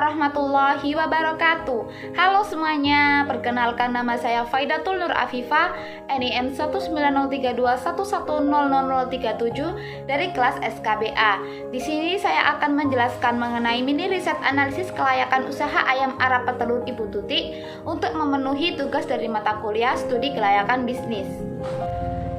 warahmatullahi wabarakatuh. Halo semuanya, perkenalkan nama saya Faidatul Nur Afifah, NIM 19032110037 dari kelas SKBA. Di sini saya akan menjelaskan mengenai mini riset analisis kelayakan usaha ayam Arab petelur Ibu Tuti untuk memenuhi tugas dari mata kuliah studi kelayakan bisnis.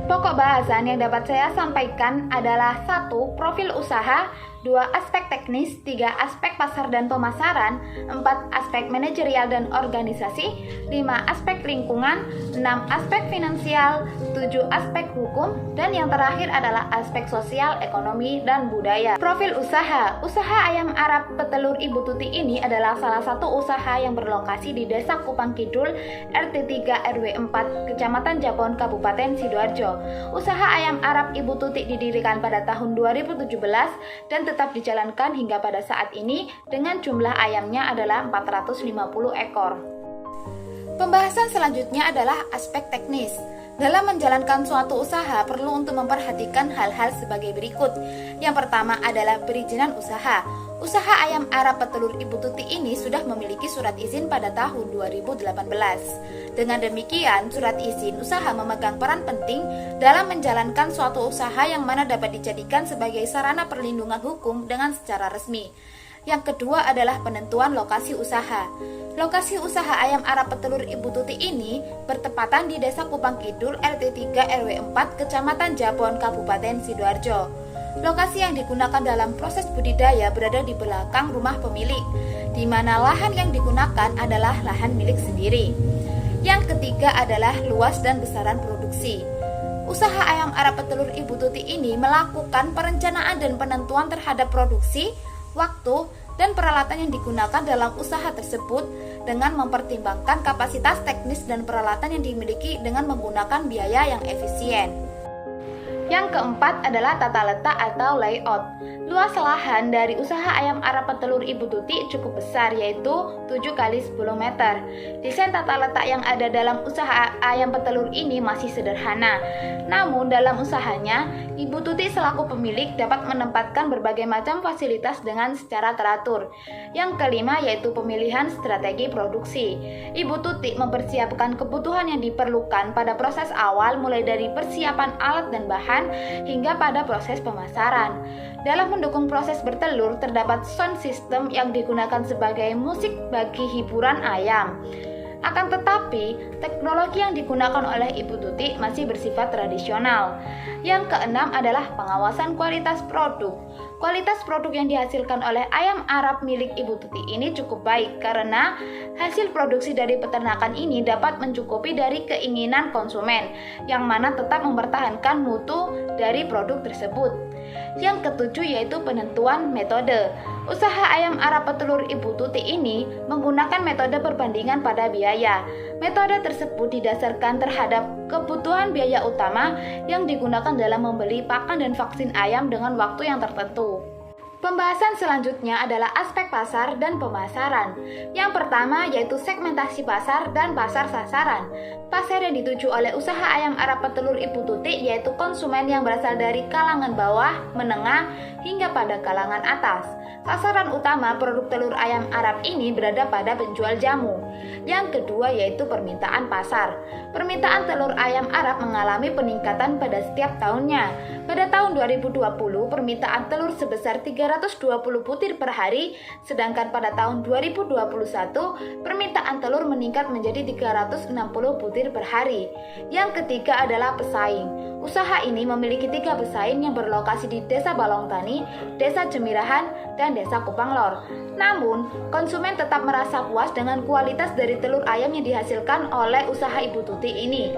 Pokok bahasan yang dapat saya sampaikan adalah 1. Profil usaha, 2. Aspek teknis, 3. Aspek pasar dan pemasaran, 4. Aspek manajerial dan organisasi, 5. Aspek lingkungan, 6. Aspek finansial, 7. Aspek hukum, dan yang terakhir adalah aspek sosial, ekonomi, dan budaya. Profil usaha. Usaha ayam Arab petelur Ibu Tuti ini adalah salah satu usaha yang berlokasi di Desa Kupang Kidul, RT 3 RW 4, Kecamatan Japon, Kabupaten Sidoarjo. Usaha ayam Arab Ibu Tuti didirikan pada tahun 2017 dan tetap dijalankan hingga pada saat ini dengan jumlah ayamnya adalah 450 ekor. Pembahasan selanjutnya adalah aspek teknis. Dalam menjalankan suatu usaha perlu untuk memperhatikan hal-hal sebagai berikut. Yang pertama adalah perizinan usaha. Usaha ayam Arab petelur Ibu Tuti ini sudah memiliki surat izin pada tahun 2018. Dengan demikian, surat izin usaha memegang peran penting dalam menjalankan suatu usaha yang mana dapat dijadikan sebagai sarana perlindungan hukum dengan secara resmi. Yang kedua adalah penentuan lokasi usaha. Lokasi usaha ayam Arab petelur Ibu Tuti ini bertepatan di Desa Kupang Kidul, RT 3 RW 4, Kecamatan Japon, Kabupaten Sidoarjo. Lokasi yang digunakan dalam proses budidaya berada di belakang rumah pemilik, di mana lahan yang digunakan adalah lahan milik sendiri. Yang ketiga adalah luas dan besaran produksi. Usaha ayam Arab petelur Ibu Tuti ini melakukan perencanaan dan penentuan terhadap produksi, waktu, dan peralatan yang digunakan dalam usaha tersebut dengan mempertimbangkan kapasitas teknis dan peralatan yang dimiliki dengan menggunakan biaya yang efisien. Yang keempat adalah tata letak atau layout. Luas lahan dari usaha ayam Arab petelur Ibu Tuti cukup besar, yaitu 7 x 10 meter. Desain tata letak yang ada dalam usaha ayam petelur ini masih sederhana. Namun dalam usahanya, Ibu Tuti selaku pemilik dapat menempatkan berbagai macam fasilitas dengan secara teratur. Yang kelima yaitu pemilihan strategi produksi. Ibu Tuti mempersiapkan kebutuhan yang diperlukan pada proses awal, mulai dari persiapan alat dan bahan hingga pada proses pemasaran. Dalam mendukung proses bertelur, terdapat sound system yang digunakan sebagai musik bagi hiburan ayam. Akan tetapi, teknologi yang digunakan oleh Ibu Tuti masih bersifat tradisional. Yang keenam adalah pengawasan kualitas produk. Kualitas produk yang dihasilkan oleh ayam Arab milik Ibu Tuti ini cukup baik karena hasil produksi dari peternakan ini dapat mencukupi dari keinginan konsumen, yang mana tetap mempertahankan mutu dari produk tersebut. Yang ketujuh yaitu penentuan metode. Usaha ayam Arab petelur Ibu Tuti ini menggunakan metode perbandingan pada biaya. Metode tersebut didasarkan terhadap kebutuhan biaya utama yang digunakan dalam membeli pakan dan vaksin ayam dengan waktu yang tertentu. Pembahasan selanjutnya adalah aspek pasar dan pemasaran. Yang pertama yaitu segmentasi pasar dan pasar sasaran. Pasar yang dituju oleh usaha ayam Arab petelur Ibu Tuti yaitu konsumen yang berasal dari kalangan bawah, menengah, hingga pada kalangan atas. Sasaran utama produk telur ayam Arab ini berada pada penjual jamu. Yang kedua yaitu permintaan pasar. Permintaan telur ayam Arab mengalami peningkatan pada setiap tahunnya. Pada tahun 2020, permintaan telur sebesar 320 butir per hari, sedangkan pada tahun 2021, permintaan telur meningkat menjadi 360 butir per hari. Yang ketiga adalah pesaing. Usaha ini memiliki 3 pesaing yang berlokasi di Desa Balongtani, Desa Jemirahan, dan Desa Kupang Lor. Namun, konsumen tetap merasa puas dengan kualitas dari telur ayam yang dihasilkan oleh usaha Ibu Tuti ini.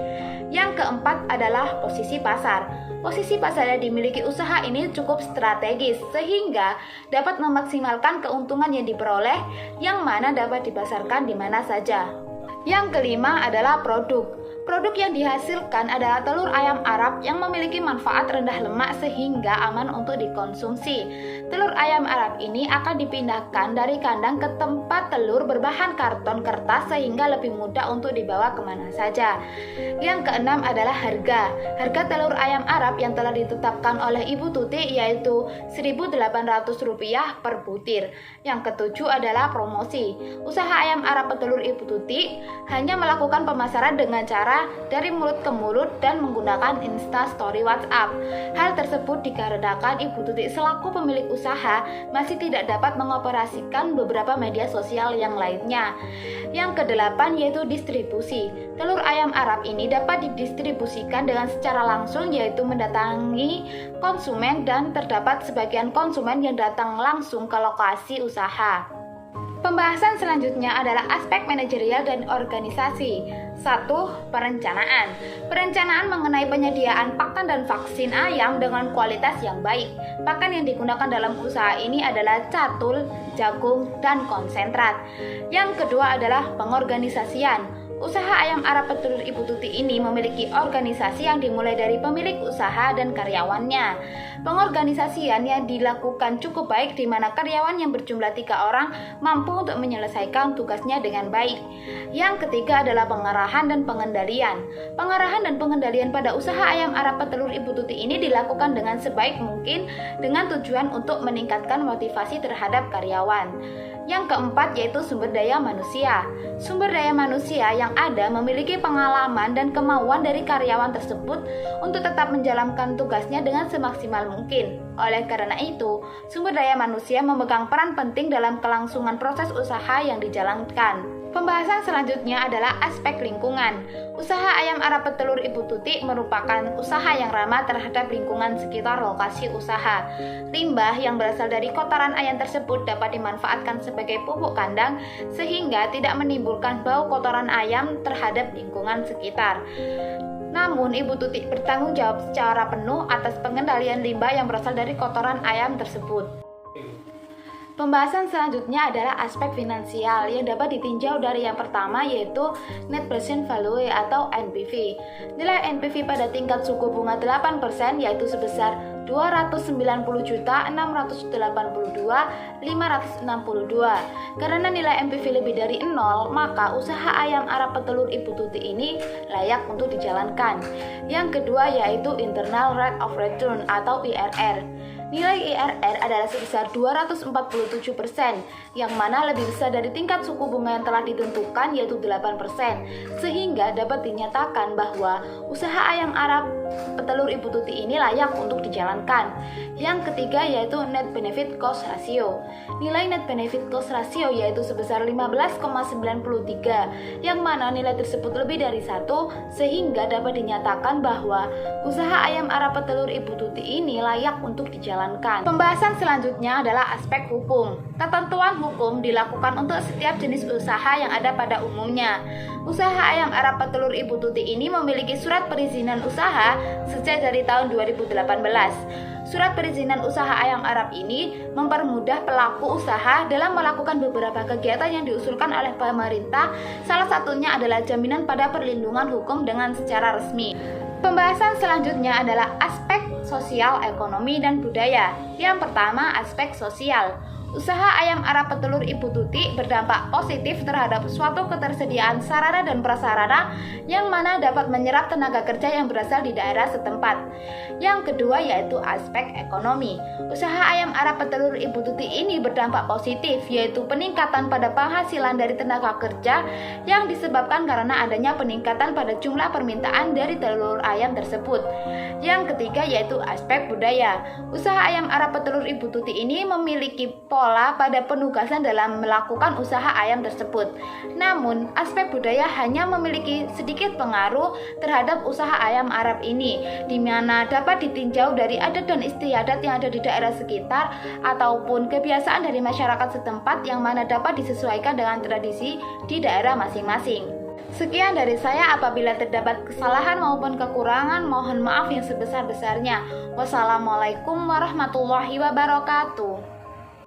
Yang keempat adalah posisi pasar. Posisi pasar yang dimiliki usaha ini cukup strategis sehingga dapat memaksimalkan keuntungan yang diperoleh, yang mana dapat dipasarkan di mana saja. Yang kelima adalah produk. Produk yang dihasilkan adalah telur ayam Arab yang memiliki manfaat rendah lemak sehingga aman untuk dikonsumsi. Telur ayam Arab ini akan dipindahkan dari kandang ke tempat telur berbahan karton kertas sehingga lebih mudah untuk dibawa kemana saja. Yang keenam adalah harga. Harga telur ayam Arab yang telah ditetapkan oleh Ibu Tuti yaitu Rp1.800 per butir. Yang ketujuh adalah promosi. Usaha ayam Arab petelur Ibu Tuti hanya melakukan pemasaran dengan cara dari mulut ke mulut dan menggunakan Instastory WhatsApp. Hal tersebut dikarenakan Ibu Tuti selaku pemilik usaha masih tidak dapat mengoperasikan beberapa media sosial yang lainnya. Yang kedelapan yaitu distribusi. Telur ayam Arab ini dapat didistribusikan dengan secara langsung yaitu mendatangi konsumen dan terdapat sebagian konsumen yang datang langsung ke lokasi usaha. Pembahasan selanjutnya adalah aspek manajerial dan organisasi. 1. Perencanaan. Perencanaan mengenai penyediaan pakan dan vaksin ayam dengan kualitas yang baik. Pakan yang digunakan dalam usaha ini adalah catul, jagung, dan konsentrat. Yang kedua adalah pengorganisasian. Usaha ayam Arab petelur Ibu Tuti ini memiliki organisasi yang dimulai dari pemilik usaha dan karyawannya. Pengorganisasian yang dilakukan cukup baik di mana karyawan yang berjumlah 3 orang mampu untuk menyelesaikan tugasnya dengan baik. Yang ketiga adalah pengarahan dan pengendalian. Pengarahan dan pengendalian pada usaha ayam Arab petelur Ibu Tuti ini dilakukan dengan sebaik mungkin dengan tujuan untuk meningkatkan motivasi terhadap karyawan. Yang keempat yaitu sumber daya manusia. Sumber daya manusia yang ada memiliki pengalaman dan kemauan dari karyawan tersebut untuk tetap menjalankan tugasnya dengan semaksimal mungkin. Oleh karena itu, sumber daya manusia memegang peran penting dalam kelangsungan proses usaha yang dijalankan. Pembahasan selanjutnya adalah aspek lingkungan. Usaha ayam Arab petelur Ibu Tuti merupakan usaha yang ramah terhadap lingkungan sekitar lokasi usaha. Limbah yang berasal dari kotoran ayam tersebut dapat dimanfaatkan sebagai pupuk kandang sehingga tidak menimbulkan bau kotoran ayam terhadap lingkungan sekitar. Namun, Ibu Tuti bertanggung jawab secara penuh atas pengendalian limbah yang berasal dari kotoran ayam tersebut. Pembahasan selanjutnya adalah aspek finansial yang dapat ditinjau dari yang pertama yaitu Net Present Value atau NPV. Nilai NPV pada tingkat suku bunga 8% yaitu sebesar 290.682.562. Karena nilai NPV lebih dari 0, maka usaha ayam Arab petelur Ibu Tuti ini layak untuk dijalankan. Yang kedua yaitu Internal Rate of Return atau IRR. Nilai IRR adalah sebesar 247%, yang mana lebih besar dari tingkat suku bunga yang telah ditentukan yaitu 8%, sehingga dapat dinyatakan bahwa usaha ayam Arab petelur Ibu Tuti ini layak untuk dijalankan. Yang ketiga yaitu Net Benefit Cost Ratio. Nilai Net Benefit Cost Ratio yaitu sebesar 15,93, yang mana nilai tersebut lebih dari 1, sehingga dapat dinyatakan bahwa usaha ayam Arab petelur Ibu Tuti ini layak untuk dijalankan. Pembahasan selanjutnya adalah aspek hukum. Ketentuan hukum dilakukan untuk setiap jenis usaha yang ada pada umumnya. Usaha ayam Arab petelur Ibu Tuti ini memiliki surat perizinan usaha sejak dari tahun 2018. Surat perizinan usaha ayam Arab ini mempermudah pelaku usaha dalam melakukan beberapa kegiatan yang diusulkan oleh pemerintah. Salah satunya adalah jaminan pada perlindungan hukum dengan secara resmi. Pembahasan selanjutnya adalah aspek sosial, ekonomi, dan budaya. Yang pertama, aspek sosial. Usaha ayam Arab petelur Ibu Tuti berdampak positif terhadap suatu ketersediaan sarana dan prasarana yang mana dapat menyerap tenaga kerja yang berasal di daerah setempat. Yang kedua yaitu aspek ekonomi. Usaha ayam Arab petelur Ibu Tuti ini berdampak positif yaitu peningkatan pada penghasilan dari tenaga kerja yang disebabkan karena adanya peningkatan pada jumlah permintaan dari telur ayam tersebut. Yang ketiga yaitu aspek budaya. Usaha ayam Arab petelur Ibu Tuti ini memiliki pola pada penugasan dalam melakukan usaha ayam tersebut. Namun, aspek budaya hanya memiliki sedikit pengaruh terhadap usaha ayam Arab ini, di mana dapat ditinjau dari adat dan istiadat yang ada di daerah sekitar ataupun kebiasaan dari masyarakat setempat yang mana dapat disesuaikan dengan tradisi di daerah masing-masing. Sekian dari saya, apabila terdapat kesalahan maupun kekurangan, mohon maaf yang sebesar-besarnya. Wassalamualaikum warahmatullahi wabarakatuh.